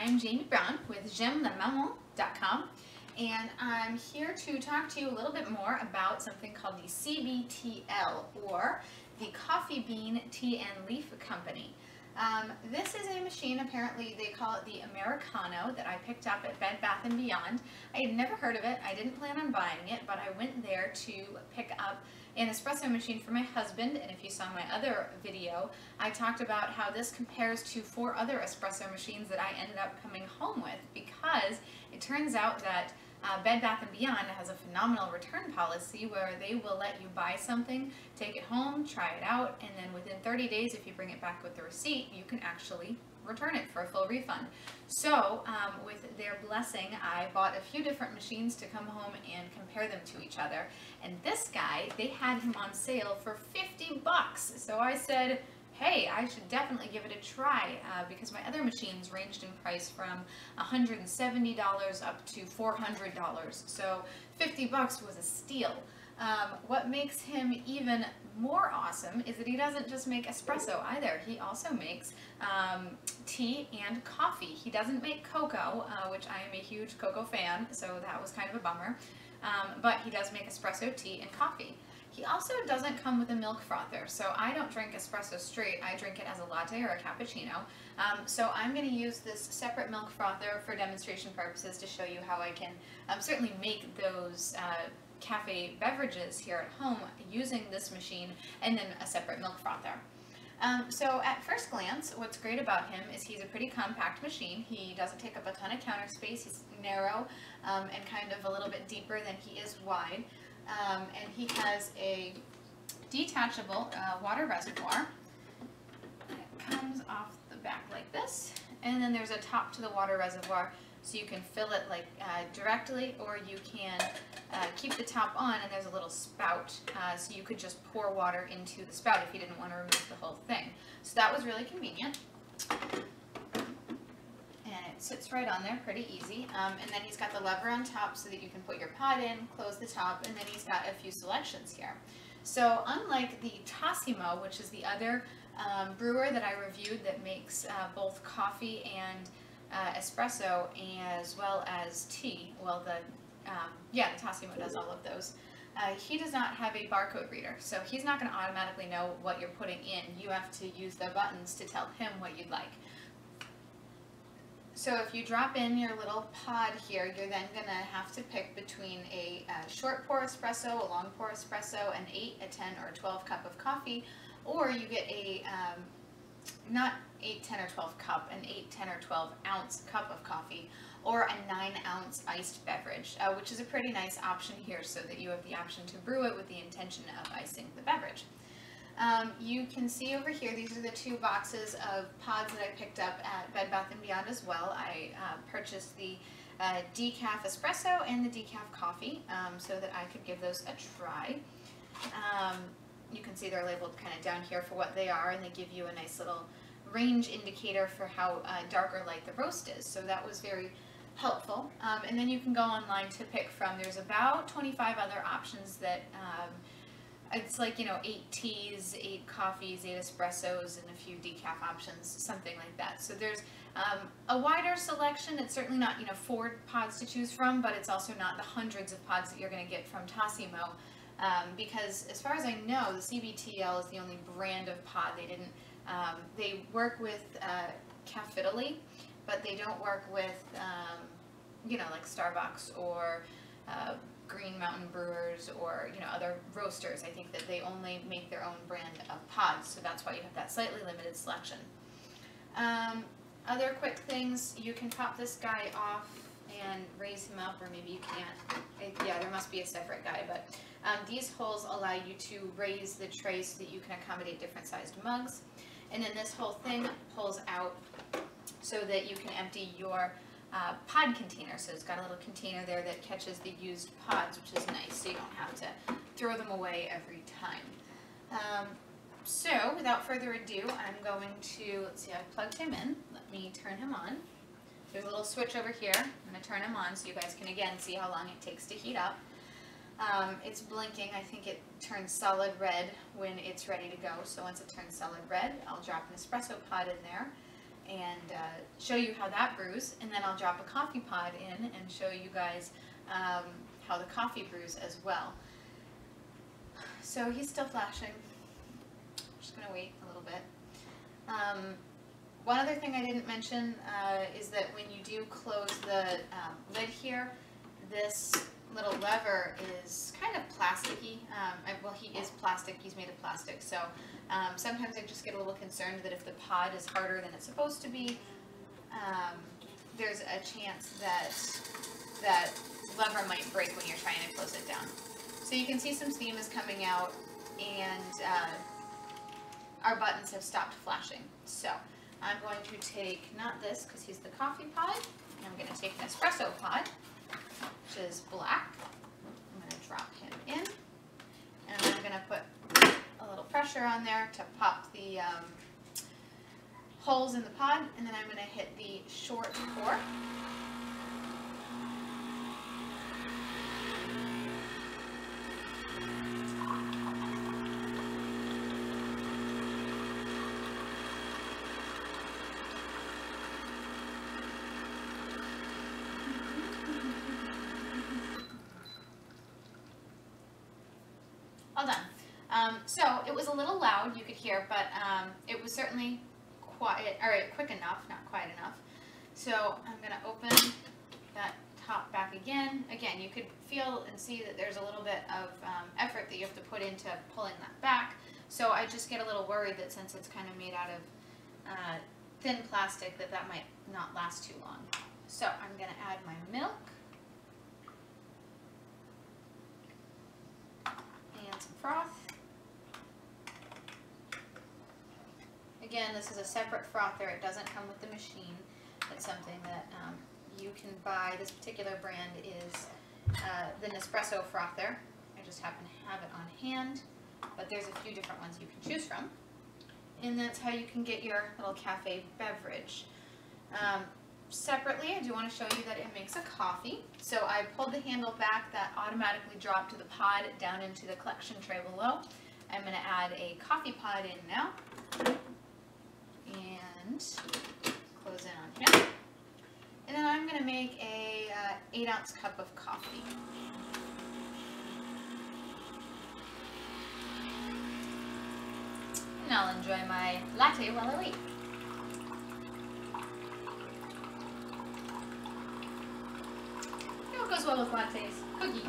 I'm Jamie Brown with JemLaMaman.com, and I'm here to talk to you a little bit more about something called the CBTL, or the Coffee Bean Tea and Leaf Company. This is a machine, apparently they call it the Americano, that I picked up at Bed Bath & Beyond. I had never heard of it, I didn't plan on buying it, but I went there to pick up an espresso machine for my husband, and if you saw my other video, I talked about how this compares to 4 other espresso machines that I ended up coming home with, because it turns out that Bed Bath & Beyond has a phenomenal return policy where they will let you buy something, take it home, try it out, and then within 30 days, if you bring it back with the receipt, you can actually return it for a full refund. So with their blessing, I bought a few different machines to come home and compare them to each other. And this guy, they had him on sale for 50 bucks. So I said, hey, I should definitely give it a try because my other machines ranged in price from $170 up to $400. So 50 bucks was a steal. What makes him even more awesome is that he doesn't just make espresso either. He also makes tea and coffee. He doesn't make cocoa, which I am a huge cocoa fan, so that was kind of a bummer. But he does make espresso, tea, and coffee. He also doesn't come with a milk frother, so I don't drink espresso straight. I drink it as a latte or a cappuccino. So I'm going to use this separate milk frother for demonstration purposes to show you how I can certainly make those cafe beverages here at home using this machine and then a separate milk frother. So at first glance, what's great about him is he's a pretty compact machine. He doesn't take up a ton of counter space. He's narrow and kind of a little bit deeper than he is wide. And he has a detachable water reservoir. It comes off the back like this, and then there's a top to the water reservoir, so you can fill it like directly, or you can keep the top on, and there's a little spout, so you could just pour water into the spout if you didn't want to remove the whole thing. So that was really convenient. And it sits right on there, pretty easy. And then he's got the lever on top so that you can put your pot in, close the top, and then he's got a few selections here. So unlike the Tassimo, which is the other brewer that I reviewed that makes both coffee and espresso as well as tea, well the Tassimo does all of those. He does not have a barcode reader, so he's not going to automatically know what you're putting in. You have to use the buttons to tell him what you'd like. So if you drop in your little pod here, you're then going to have to pick between a short pour espresso, a long pour espresso, an 8, a 10, or a 12 cup of coffee, or you get a, not 8, 10, or 12 cup, an 8, 10, or 12 ounce cup of coffee, or a 9 ounce iced beverage, which is a pretty nice option here so that you have the option to brew it with the intention of icing the beverage. You can see over here, these are the 2 boxes of pods that I picked up at Bed Bath & Beyond as well. I purchased the decaf espresso and the decaf coffee so that I could give those a try. You can see they're labeled kind of down here for what they are, and they give you a nice little range indicator for how dark or light the roast is, so that was very helpful. And then you can go online to pick from. There's about 25 other options that it's like, 8 teas, 8 coffees, 8 espressos, and a few decaf options, something like that. So there's a wider selection. It's certainly not, 4 pods to choose from, but it's also not the hundreds of pods that you're going to get from Tassimo, because as far as I know, the CBTL is the only brand of pod. They didn't, they work with Cafe Italy, but they don't work with, like Starbucks or Green Mountain Brewers or other roasters. I think that they only make their own brand of pods, so that's why you have that slightly limited selection. Other quick things, you can pop this guy off and raise him up, or maybe you can't. Yeah, there must be a separate guy, but these holes allow you to raise the tray so that you can accommodate different sized mugs. And then this whole thing pulls out so that you can empty your pod container. So it's got a little container there that catches the used pods, which is nice, so you don't have to throw them away every time. So without further ado, I'm going to, let's see, I've plugged him in. Let me turn him on. There's a little switch over here. I'm going to turn him on so you guys can again see how long it takes to heat up. It's blinking. I think it turns solid red when it's ready to go. So once it turns solid red, I'll drop an espresso pod in there. and show you how that brews, and then I'll drop a coffee pod in and show you guys how the coffee brews as well. So he's still flashing. I'm just going to wait a little bit. One other thing I didn't mention is that when you do close the lid here, this little lever is kind of plasticky. Well, he is plastic, he's made of plastic, so sometimes I just get a little concerned that if the pod is harder than it's supposed to be, there's a chance that that lever might break when you're trying to close it down. So you can see some steam is coming out, and our buttons have stopped flashing. So I'm going to take, not this because he's the coffee pod, I'm going to take an espresso pod, which is black. I'm going to drop him in, and I'm going to put a little pressure on there to pop the holes in the pod, and then I'm going to hit the short pour. All done. So it was a little loud, you could hear, but it was certainly quiet, or quick enough, not quiet enough. So I'm going to open that top back again. Again, you could feel and see that there's a little bit of effort that you have to put into pulling that back. So I just get a little worried that since it's kind of made out of thin plastic, that might not last too long. So I'm going to add my milk. Some froth. Again, this is a separate frother. It doesn't come with the machine. It's something that you can buy. This particular brand is the Nespresso frother. I just happen to have it on hand, but there's a few different ones you can choose from. And that's how you can get your little cafe beverage. Separately, I do want to show you that it makes a coffee. So I pulled the handle back, that automatically dropped the pod down into the collection tray below. I'm going to add a coffee pod in now, and close in on him. And then I'm going to make a 8-ounce cup of coffee. And I'll enjoy my latte while I wait. Goes well with lattes, cookies.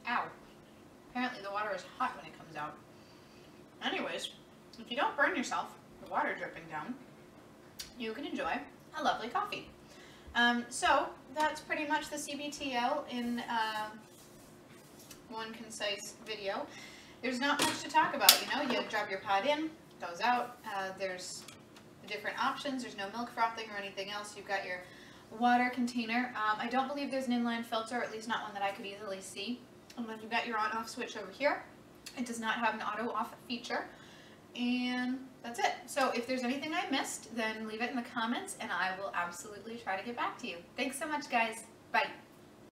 Ow. Apparently the water is hot when it comes out. Anyways, if you don't burn yourself, the water dripping down, you can enjoy a lovely coffee. So that's pretty much the CBTL in one concise video. There's not much to talk about, you know. You drop your pod in, goes out. There's different options. There's no milk frothing or anything else. You've got your water container. I don't believe there's an inline filter, at least not one that I could easily see. And then you've got your on-off switch over here. It does not have an auto off feature. And that's it. So if there's anything I missed, then leave it in the comments and I will absolutely try to get back to you. Thanks so much, guys. Bye.